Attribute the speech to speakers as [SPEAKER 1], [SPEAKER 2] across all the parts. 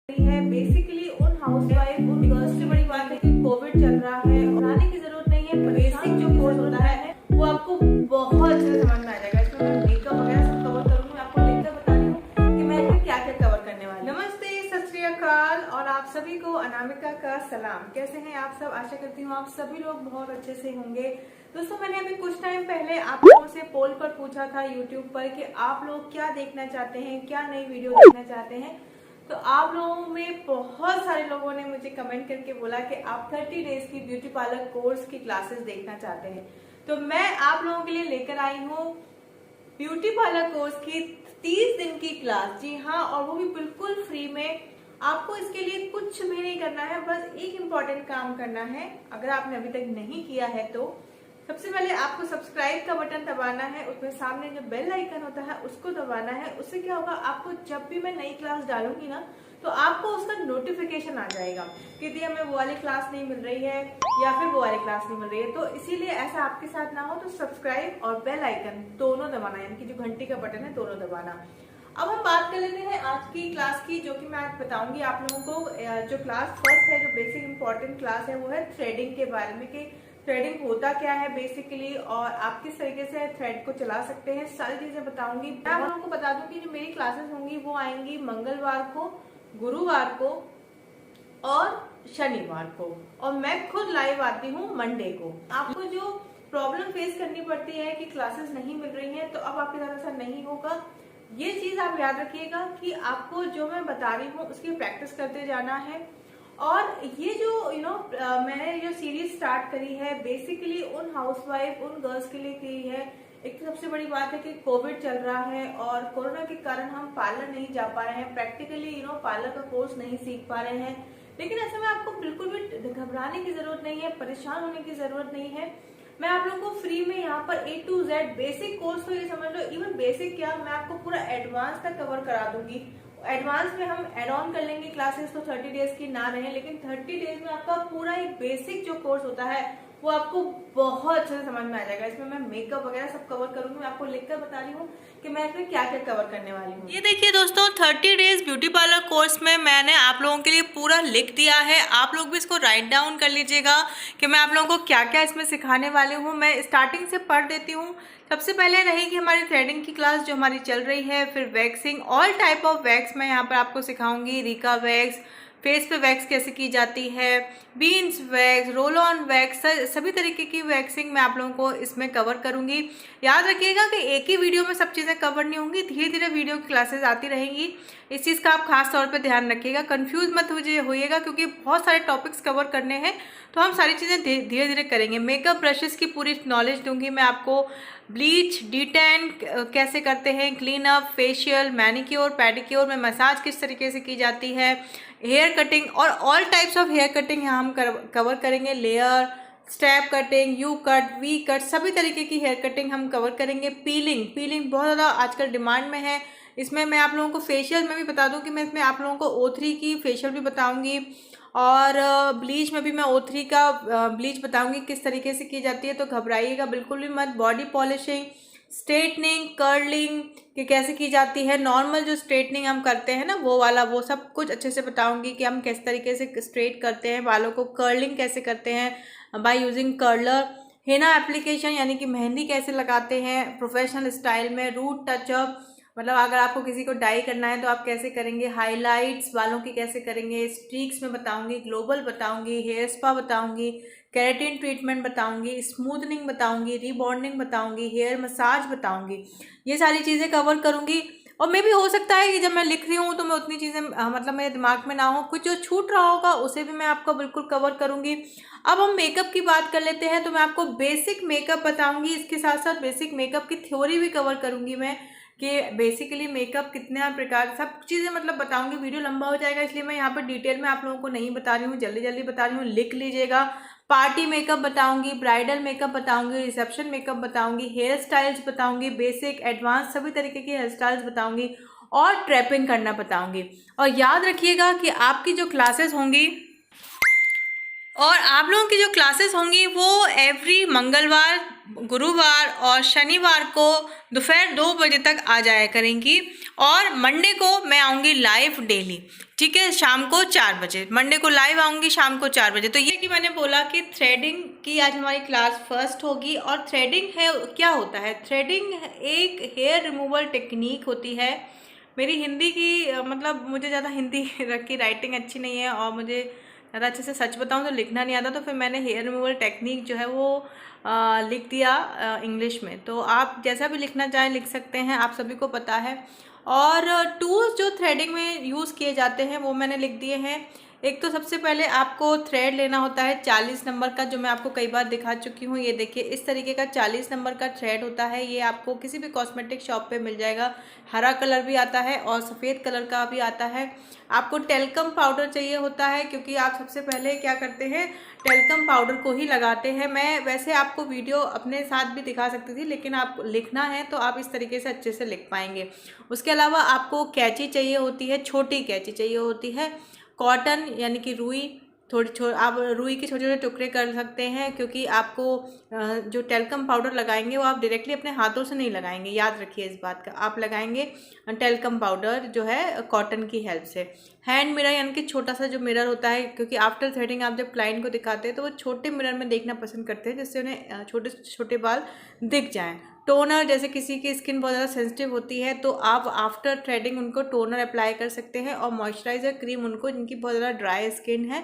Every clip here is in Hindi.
[SPEAKER 1] है बेसिकली उन हाउसवाइफ उन गर्ल्स से बड़ी बात है कि कोविड चल रहा है, घबराने की जरूरत नहीं है। बेसिक जो कोर्स होता है वो आपको बहुत अच्छे से समझ में आ जाएगा। इसमें मैं मेकअप वगैरह सब कवर करूंगी, आपको लेकर बता रही हूँ कि मैं इसमें क्या क्या कवर करने वाली हूँ। नमस्ते, सत श्री अकाल और आप सभी को अनामिका का सलाम। कैसे हैं आप सब? आशा करती हूँ आप सभी लोग बहुत अच्छे से होंगे। दोस्तों, मैंने अभी कुछ टाइम पहले आप लोगों से पोल पर पूछा था यूट्यूब पर कि आप लोग क्या देखना चाहते हैं, क्या नई वीडियो देखना चाहते हैं। तो आप लोगों में बहुत सारे लोगों ने मुझे कमेंट करके बोला कि आप 30 डेज की ब्यूटी पार्लर कोर्स की क्लासेस देखना चाहते हैं। तो मैं आप लोगों के लिए लेकर आई हूँ ब्यूटी पार्लर कोर्स की 30 दिन की क्लास। जी हाँ, और वो भी बिल्कुल फ्री में। आपको इसके लिए कुछ भी नहीं करना है, बस एक इम्पॉर्टेंट काम करना है। अगर आपने अभी तक नहीं किया है तो सबसे पहले आपको सब्सक्राइब का बटन दबाना है, उसमें सामने जो बेल आइकन होता है उसको दबाना है। उससे क्या होगा, आपको जब भी मैं नई क्लास डालूंगी ना तो आपको उसका नोटिफिकेशन आ जाएगा कि दी हमें वो वाली क्लास नहीं मिल रही है या फिर वो वाली क्लास नहीं मिल रही है। तो इसीलिए ऐसा आपके साथ ना हो तो सब्सक्राइब और बेल आइकन दोनों दबाना, यानी कि जो घंटी का बटन है दोनों दबाना। अब हम बात कर लेते हैं आज की क्लास की, जो कि मैं आज बताऊंगी आप लोगों को। जो क्लास फर्स्ट है, जो बेसिक इंपॉर्टेंट क्लास है, वो है थ्रेडिंग के बारे में कि थ्रेडिंग होता क्या है बेसिकली और आप किस तरीके से थ्रेड को चला सकते हैं, सारी चीजें बताऊंगी। मैं आप लोगों को बता दूं कि जो मेरी क्लासेस होंगी वो आएंगी मंगलवार को, गुरुवार को और शनिवार को, और मैं खुद लाइव आती हूँ मंडे को। आपको जो प्रॉब्लम फेस करनी पड़ती है कि क्लासेस नहीं मिल रही हैं, तो अब आपके साथ ऐसा नहीं होगा। ये चीज आप याद रखिएगा कि आपको जो मैं बता रही हूँ उसकी प्रैक्टिस करते जाना है। और ये जो मैंने जो सीरीज स्टार्ट करी है बेसिकली उन हाउसवाइफ उन गर्ल्स के लिए की है। एक तो सबसे बड़ी बात है कि कोविड चल रहा है और कोरोना के कारण हम पार्लर नहीं जा पा रहे हैं, प्रैक्टिकली पार्लर का कोर्स नहीं सीख पा रहे हैं। लेकिन ऐसे में आपको बिल्कुल भी घबराने की जरूरत नहीं है, परेशान होने की जरूरत नहीं है। मैं आप लोगों को फ्री में यहाँ पर A to Z basic course तो ये समझ लो, इवन बेसिक क्या, मैं आपको पूरा एडवांस तक कवर करा दूंगी। एडवांस में हम एड ऑन कर लेंगे क्लासेस, तो 30 डेज की ना रहे, लेकिन 30 डेज में आपका पूरा एक बेसिक जो कोर्स होता है वो आपको बहुत अच्छे से समझ में आ जाएगा। इसमें मैं मेकअप वगैरह सब कवर करूंगी। मैं आपको लिखकर बता रही हूँ कि मैं इसमें क्या क्या कवर करने वाली हूँ। ये देखिए दोस्तों, 30 डेज ब्यूटी पार्लर कोर्स में मैंने आप लोगों के लिए पूरा लिख दिया है। आप लोग भी इसको राइट डाउन कर लीजिएगा कि मैं आप लोगों को क्या क्या इसमें सिखाने वाली हूँ। मैं स्टार्टिंग से पढ़ देती हूँ। सबसे पहले रहेगी हमारी थ्रेडिंग की क्लास जो हमारी चल रही है, फिर waxing, all type of wax मैं यहाँ पर आपको सिखाऊंगी। रिका वैक्स, फेस पे वैक्स कैसे की जाती है, beans wax, roll on wax, सभी तरीके की वैक्सिंग मैं आप लोगों को इसमें कवर करूंगी। याद रखिएगा कि एक ही वीडियो में सब चीज़ें कवर नहीं होंगी, धीरे धीरे वीडियो की क्लासेस आती रहेंगी। इस चीज़ का आप खास तौर पे ध्यान रखिएगा, कंफ्यूज मत होइएगा क्योंकि बहुत सारे टॉपिक्स कवर करने हैं, तो हम सारी चीज़ें धीरे धीरे करेंगे। मेकअप ब्रशेस की पूरी नॉलेज दूंगी मैं आपको। ब्लीच, डिटेन कैसे करते हैं, clean up, facial, manicure, pedicure में मसाज किस तरीके से की जाती है, हेयर कटिंग और all types of hair cutting यहाँ हम कवर करेंगे। Layer, step cutting, U cut, V cut, सभी तरीके की हेयर कटिंग हम कवर करेंगे। पीलिंग बहुत ज़्यादा आजकल डिमांड में है। इसमें मैं आप लोगों को फेशियल में भी बता दूं कि मैं इसमें आप लोगों को O3 की फेशियल भी बताऊंगी, और ब्लीच में भी मैं O3 का ब्लीच बताऊंगी किस तरीके से की जाती है, तो घबराइएगा बिल्कुल भी मत। बॉडी पॉलिशिंग, स्ट्रेटनिंग, कर्लिंग कि कैसे की जाती है, नॉर्मल जो स्ट्रेटनिंग हम करते हैं ना वो वाला, वो सब कुछ अच्छे से बताऊंगी कि हम किस तरीके से स्ट्रेट करते हैं बालों को। कर्लिंग कैसे करते हैं by using curler. Henna application यानी कि मेहंदी कैसे लगाते हैं प्रोफेशनल स्टाइल में। रूट टचअप मतलब अगर आपको किसी को डाई करना है तो आप कैसे करेंगे। हाइलाइट्स बालों की कैसे करेंगे, स्ट्रीक्स में बताऊंगी, ग्लोबल बताऊंगी, हेयर स्पा बताऊंगी, केराटिन ट्रीटमेंट बताऊंगी, स्मूथनिंग बताऊंगी, रीबॉन्डिंग बताऊंगी, हेयर मसाज बताऊंगी। ये सारी चीज़ें कवर करूंगी। और मे भी हो सकता है कि जब मैं लिख रही हूँ तो मैं उतनी चीज़ें मतलब मेरे दिमाग में ना हो, कुछ जो छूट रहा होगा उसे भी मैं आपको बिल्कुल कवर करूंगी। अब हम मेकअप की बात कर लेते हैं, तो मैं आपको बेसिक मेकअप बताऊंगी, इसके साथ साथ बेसिक मेकअप की थ्योरी भी कवर करूंगी मैं कि बेसिकली मेकअप कितने प्रकार, सब चीज़ें मतलब बताऊंगी। वीडियो लंबा हो जाएगा इसलिए मैं यहाँ पर डिटेल में आप लोगों को नहीं बता रही हूँ, जल्दी जल्दी बता रही हूँ, लिख लीजिएगा। पार्टी मेकअप बताऊंगी, ब्राइडल मेकअप बताऊंगी, रिसेप्शन मेकअप बताऊंगी, हेयर स्टाइल्स बताऊंगी, बेसिक एडवांस सभी तरीके की हेयर स्टाइल्स बताऊंगी, और ट्रैपिंग करना बताऊंगी। और याद रखिएगा कि आपकी जो क्लासेस होंगी
[SPEAKER 2] और आप लोगों की जो क्लासेस होंगी वो एवरी मंगलवार, गुरुवार और शनिवार को दोपहर 2 बजे तक आ जाया करेंगी। और मंडे को मैं आऊँगी लाइव डेली, ठीक है, शाम को 4 बजे। मंडे को लाइव आऊँगी शाम को 4 बजे। तो ये कि मैंने बोला कि थ्रेडिंग की आज हमारी क्लास फर्स्ट होगी। और थ्रेडिंग है क्या होता है? थ्रेडिंग एक हेयर रिमूवल टेक्निक होती है। मेरी हिंदी की मतलब मुझे ज़्यादा हिंदी की राइटिंग अच्छी नहीं है और मुझे ज़्यादा अच्छे से सच बताऊं तो लिखना नहीं आता, तो फिर मैंने हेयर रिमूवल टेक्निक जो है वो लिख दिया इंग्लिश में। तो आप जैसा भी लिखना चाहें लिख सकते हैं, आप सभी को पता है। और टूल्स जो थ्रेडिंग में यूज़ किए जाते हैं वो मैंने लिख दिए हैं। एक तो सबसे पहले आपको थ्रेड लेना होता है 40 नंबर का, जो मैं आपको कई बार दिखा चुकी हूँ। ये देखिए इस तरीके का 40 नंबर का थ्रेड होता है। ये आपको किसी भी कॉस्मेटिक शॉप पे मिल जाएगा। हरा कलर भी आता है और सफ़ेद कलर का भी आता है। आपको टेल्कम पाउडर चाहिए होता है, क्योंकि आप सबसे पहले क्या करते हैं, टेल्कम पाउडर को ही लगाते हैं। मैं वैसे आपको वीडियो अपने साथ भी दिखा सकती थी, लेकिन आप लिखना है तो आप इस तरीके से अच्छे से लिख पाएंगे। उसके अलावा आपको कैंची चाहिए होती है, छोटी कैंची चाहिए होती है। कॉटन यानी कि रुई, आप रुई के छोटे छोटे टुकड़े कर सकते हैं, क्योंकि आपको जो टेल्कम पाउडर लगाएंगे वो आप डायरेक्टली अपने हाथों से नहीं लगाएंगे, याद रखिए इस बात का। आप लगाएंगे टेल्कम पाउडर जो है कॉटन की हेल्प से। हैंड मिरर यानी कि छोटा सा जो मिरर होता है, क्योंकि आफ्टर थ्रेडिंग आप जब क्लाइंट को दिखाते हैं तो वो छोटे मिरर में देखना पसंद करते हैं, जिससे उन्हें छोटे छोटे बाल दिख जाएँ। टोनर, जैसे किसी की स्किन बहुत ज़्यादा सेंसिटिव होती है तो आप आफ्टर थ्रेडिंग उनको टोनर अप्लाई कर सकते हैं। और मॉइस्चराइज़र क्रीम उनको जिनकी बहुत ज़्यादा ड्राई स्किन है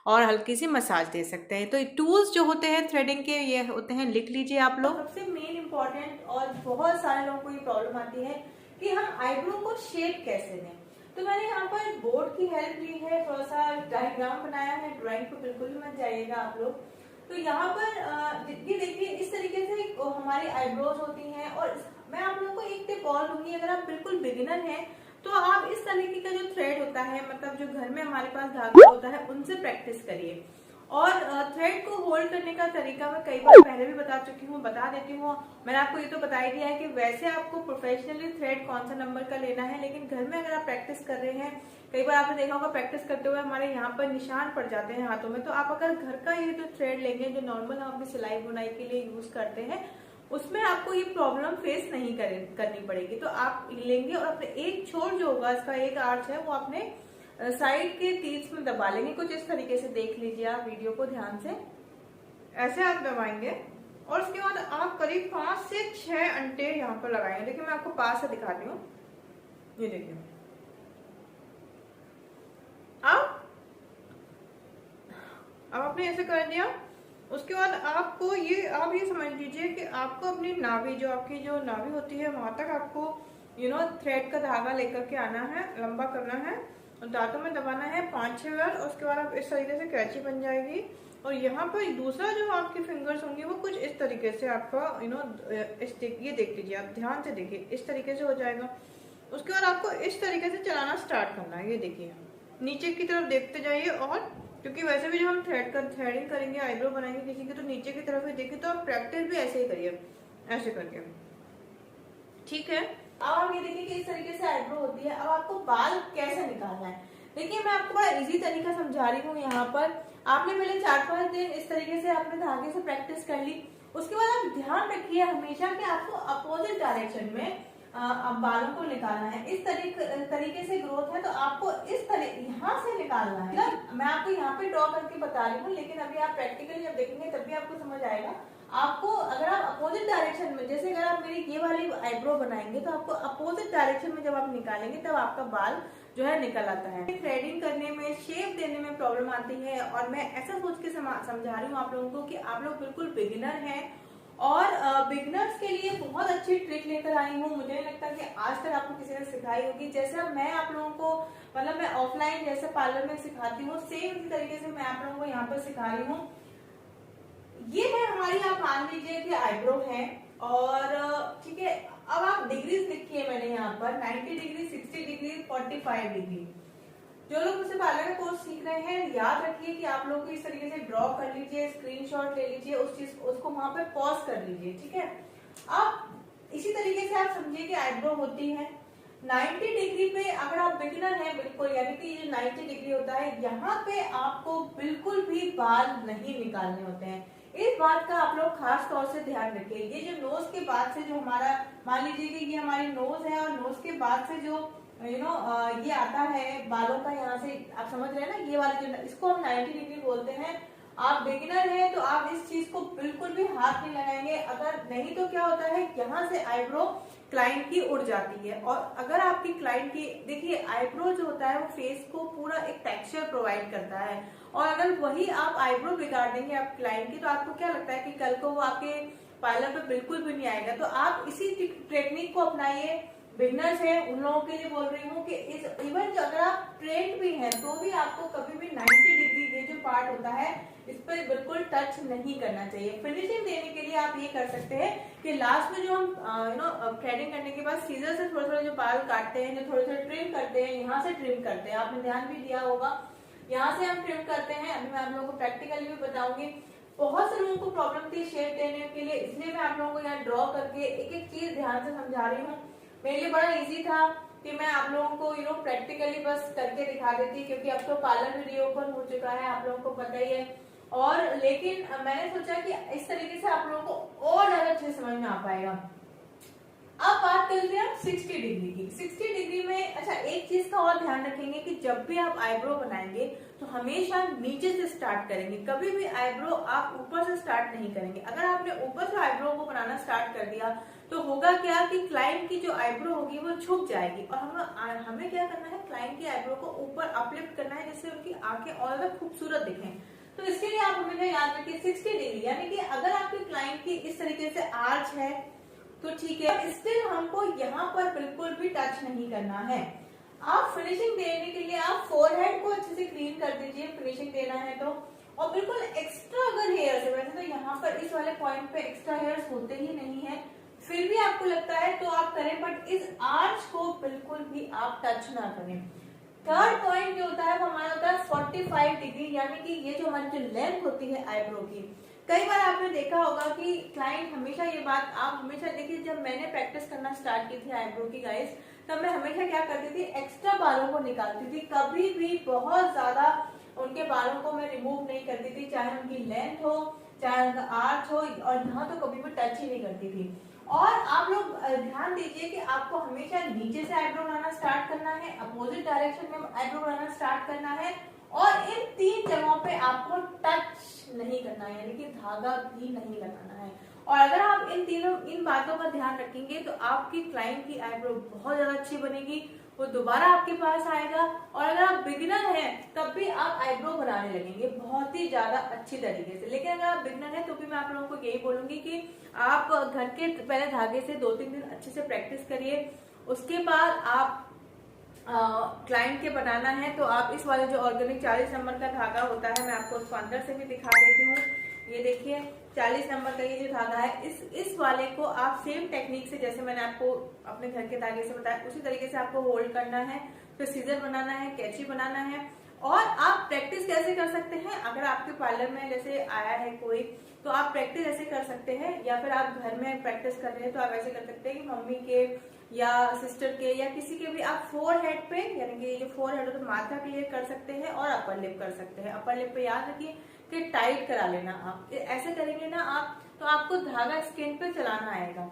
[SPEAKER 2] और हल्की सी मसाज दे सकते हैं। तो टूल्स जो होते हैं थ्रेडिंग के ये होते हैं, लिख लीजिए आप लोग। सबसे मेन इंपॉर्टेंट और बहुत सारे लोगों को ये प्रॉब्लम आती है कि हम आईब्रो को शेप कैसे दें। तो मैंने यहाँ पर बोर्ड की हेल्प ली है, थोड़ा सा डायग्राम बनाया है। ड्राइंग पे बिल्कुल भी मत जाइएगा आप लोग। तो यहाँ पर ये देखिए इस तरीके से हमारी आईब्रोज होती हैं। और मैं आप लोगों को एक टिप और दूंगी, अगर आप बिल्कुल बिगिनर हैं तो आप इस तरीके का जो थ्रेड होता है, मतलब जो घर में हमारे पास धागा होता है, उनसे प्रैक्टिस करिए। और थ्रेड को होल्ड करने का तरीका मैं कई बार पहले भी बता चुकी हूँ, बता देती हूँ। मैंने आपको ये तो बता ही दिया है कि वैसे आपको प्रोफेशनली थ्रेड कौन सा नंबर का लेना है, लेकिन घर में अगर आप प्रैक्टिस कर रहे हैं, कई बार आपने देखा होगा प्रैक्टिस करते हुए हमारे यहाँ पर निशान पड़ जाते हैं हाथों में। तो आप अगर घर का ये जो थ्रेड लेंगे, जो नॉर्मल हम अपनी सिलाई बुनाई के लिए यूज करते हैं, उसमें आपको ये प्रॉब्लम फेस नहीं करनी पड़ेगी। तो आप लेंगे और अपने एक छोर जो होगा, इसका एक आर्च है, वो अपने साइड के तीर्थ में दबा लेंगे। कुछ इस तरीके से देख लीजिए आप वीडियो को ध्यान से, ऐसे आप दबाएंगे। और उसके बाद आप करीब 5 से 6 अंटे यहाँ पर लगाएंगे। देखिए मैं आपको पास से दिखाती हूँ, ये देखिए अब आपने ऐसे कर दिया। उसके बाद आपको ये आप ये समझ लीजिए कि आपको अपनी नाभि, जो आपकी जो नाभि होती है, वहां तक आपको थ्रेड का धागा लेकर के आना है, लंबा करना है और दांतों में दबाना है 5-6 बार। और उसके बाद आप इस तरीके से कैंची बन जाएगी। और यहाँ पर दूसरा जो आपकी फिंगर्स होंगी वो कुछ इस तरीके से आपका ये देख लीजिए, आप ध्यान से देखिए, इस तरीके से हो जाएगा। उसके बाद आपको इस तरीके से चलाना स्टार्ट करना है। ये देखिए नीचे की तरफ देखते जाइए। और क्योंकि वैसे भी जब हम थ्रेडिंग करेंगे, आईब्रो बनाएंगे किसी की, तो नीचे की तरफ ही देखिए। तो आप प्रैक्टिस भी ऐसे ही करिए, ऐसे करके, ठीक है। अब आप ये देखिए कि इस तरीके से आईब्रो होती है। अब आपको बाल कैसे निकालना है, देखिए मैं आपको बड़ा इजी तरीका समझा रही हूँ। यहाँ पर आपने पहले 4-5 दिन इस तरीके से आपने धागे से प्रैक्टिस कर ली। उसके बाद आप ध्यान रखिए हमेशा कि आपको अपोजिट डायरेक्शन में अब बालों को निकालना है। इस तरीके से ग्रोथ है तो आपको इस तरह यहाँ से निकालना है। मैं आपको यहाँ पे ड्रॉ करके बता रही हूँ, लेकिन अभी आप प्रैक्टिकली जब देखेंगे तब भी आपको समझ आएगा। आपको अगर आप अपोजिट डायरेक्शन में, जैसे अगर आप मेरी ये वाली आईब्रो बनाएंगे तो आपको अपोजिट डायरेक्शन में जब आप निकालेंगे तब आपका बाल जो है निकल आता है। थ्रेडिंग करने में, शेप देने में प्रॉब्लम आती है। और मैं ऐसा सोच के समझा रही हूँ आप लोगों को कि आप लोग बिल्कुल बिगिनर हैं और बिगनर्स के लिए बहुत अच्छी ट्रिक लेकर आई हूँ। मुझे नहीं लगता कि आज तक आपको किसी ने सिखाई होगी। जैसे मैं आप लोगों को, मतलब मैं ऑफलाइन जैसे पार्लर में सिखाती हूँ, सेम इसी तरीके से मैं आप लोगों को यहाँ पर सिखा रही हूँ। ये है हमारी, आप मान लीजिए कि आईब्रो है। और ठीक है, अब आप डिग्रीज लिखी है मैंने यहाँ पर 90 डिग्री, 60 डिग्री, 45 डिग्री। जो लोग मुझसे पार्लर का कोर्स सीख रहे हैं, याद रखिए कि आप लोग को इस तरीके से ड्रॉ कर लीजिए, स्क्रीनशॉट ले लीजिए, उसको वहां पे पॉज कर लीजिए, ठीक है। अब इसी तरीके से आप समझिए कि आईब्रो होती है।
[SPEAKER 1] 90 डिग्री पे अगर आप बिगिनर हैं बिल्कुल, यानी कि ये 90 डिग्री होता है, यहाँ पे आपको बिल्कुल भी बाल नहीं निकालने होते हैं। इस बात का आप लोग खास तौर से ध्यान रखिए। ये जो नोज के बाद से जो हमारा, मान लीजिए कि ये हमारी नोज है और नोज के बाद से जो ये आता है बालों का, यहाँ से आप समझ रहे हैं ना, ये वाले जो, इसको हम 90 डिग्री बोलते हैं। आप बिगिनर हैं तो आप इस चीज को बिल्कुल भी हाथ नहीं लगाएंगे, अगर नहीं तो क्या होता है, यहाँ से आईब्रो क्लाइंट की उड़ जाती है। और अगर आपकी क्लाइंट की, देखिए आईब्रो जो होता है वो फेस को पूरा एक टेक्सचर प्रोवाइड करता है, और अगर वही आप आईब्रो बिगाड़ देंगे आप क्लाइंट की, तो आपको क्या लगता है कि कल को वो आपके पार्लर पे बिल्कुल भी नहीं आएगा। तो आप इसी टेक्निक को अपनाइए। बिगनर्स है उन लोगों के लिए बोल रही हूँ कि इस इवन अगर आप ट्रेंड भी हैं तो भी आपको कभी भी 90 डिग्री ये जो पार्ट होता है इस पर बिल्कुल टच नहीं करना चाहिए। फिनिशिंग देने के लिए आप ये कर सकते हैं कि लास्ट में जो हम थ्रेडिंग करने के बाद सीजर से थोड़ा थोड़ा जो बाल काटते हैं, जो थोड़े थोड़े ट्रिम करते हैं, यहाँ से ट्रिम करते हैं, आपने ध्यान भी दिया होगा, यहाँ से हम ट्रिम करते हैं। अभी मैं आप लोगों को प्रैक्टिकली भी बताऊंगी। बहुत से लोगों को प्रॉब्लम थी शेप देने के लिए, इसलिए मैं आप लोगों को यहाँ ड्रॉ करके एक एक चीज ध्यान से समझा रही हूँ। मेरे लिए बड़ा इजी था कि मैं आप लोगों को प्रैक्टिकली बस करके दिखा देती, क्योंकि अब तो पार्लर भी रीओपन हो चुका है, आप लोगों को पता ही है। और लेकिन मैंने सोचा कि इस तरीके से आप लोगों को और ज्यादा अच्छे समझ में आ पाएगा। अब बात करते हैं 60 डिग्री की। 60 डिग्री में अच्छा एक चीज का और ध्यान रखेंगे कि जब भी आप आईब्रो बनाएंगे तो हमेशा नीचे से स्टार्ट करेंगे, कभी भी आईब्रो आप ऊपर से स्टार्ट नहीं करेंगे। अगर आपने ऊपर से आईब्रो को बनाना स्टार्ट कर दिया तो होगा क्या कि क्लाइंट की जो आईब्रो होगी वो छुप जाएगी, और हमें क्या करना है, क्लाइंट की आईब्रो को ऊपर अपलिफ्ट करना है जिससे उनकी आंखें और ज्यादा खूबसूरत दिखें। तो इसके लिए आप हमेशा याद रखिए 60 डिग्री, यानी कि अगर आपकी क्लाइंट की इस तरीके से आर्च है तो ठीक है, स्टिल हमको यहाँ पर बिल्कुल भी टच नहीं करना है। आप फिनिशिंग देने के लिए आप फोरहेड को अच्छे से क्लीन कर दीजिए, फिनिशिंग देना है तो। और बिल्कुल एक्स्ट्रा अगर हेयर्स है, वैसे तो यहाँ पर इस वाले पॉइंट पे एक्स्ट्रा हेयर्स होते ही नहीं है, फिर भी आपको लगता है तो आप करें, बट इस आर्च को बिल्कुल भी आप टच ना करें। थर्ड पॉइंट जो होता है वो हमारा होता है 45 डिग्री, यानी कि ये जो हमारी जो लेंथ होती है आईब्रो की। कई बार आपने देखा होगा कि क्लाइंट हमेशा, ये बात आप हमेशा देखिए, जब मैंने प्रैक्टिस करना स्टार्ट की थी आईब्रो की गाइस, तब मैं हमेशा क्या करती थी, एक्स्ट्रा बालों को निकालती थी, कभी भी बहुत ज्यादा उनके बालों को मैं रिमूव नहीं करती थी, चाहे उनकी लेंथ हो चाहे उनका आर्च हो, और यहाँ तो कभी भी टच ही नहीं करती थी। और आप लोग ध्यान दीजिए कि आपको हमेशा नीचे से आईब्रो बनाना स्टार्ट करना है, अपोजिट डायरेक्शन में आईब्रो बनाना स्टार्ट करना है, और इन 3 जगहों पे आपको टच नहीं करना है, यानी कि धागा भी नहीं लगाना है। और अगर आप इन बातों का ध्यान रखेंगे तो आपकी क्लाइंट की आईब्रो बहुत ज्यादा अच्छी बनेगी, वो दोबारा आपके पास आएगा। और अगर आप बिगिनर हैं तब भी आप आईब्रो बनाने लगेंगे बहुत ही ज्यादा अच्छी तरीके से। लेकिन अगर आप बिगिनर हैं तो भी मैं आप लोगों को यही बोलूंगी कि आप घर के पहले धागे से 2-3 दिन अच्छे से प्रैक्टिस करिए, उसके बाद आप क्लाइंट के बनाना है तो आप इस वाले जो ऑर्गेनिक 40 नंबर का धागा होता है, मैं आपको उसको अंदर से भी दिखा देती हूँ। ये देखिए 40 नंबर का ये जो धागा है, इस वाले को आप सेम टेक्निक से, जैसे मैंने आपको अपने घर के धागे से बताया, उसी तरीके से आपको होल्ड करना है, फिर सीजर बनाना है, कैंची बनाना है। और आप प्रैक्टिस कैसे कर सकते हैं, अगर आपके पार्लर में जैसे आया है कोई, तो आप प्रैक्टिस ऐसे कर सकते हैं, या फिर आप घर में प्रैक्टिस कर रहे हैं तो आप ऐसे कर सकते हैं कि मम्मी के या सिस्टर के या किसी के भी आप फोरहेड पे, यानी कि जो फोरहेड हो तो माथा क्लियर कर सकते हैं, और अपर लिप कर सकते हैं। अपर लिप पे याद रखिए कि टाइट करा लेना, आप ऐसे करेंगे ना आप तो आपको धागा स्किन पे चलाना आएगा।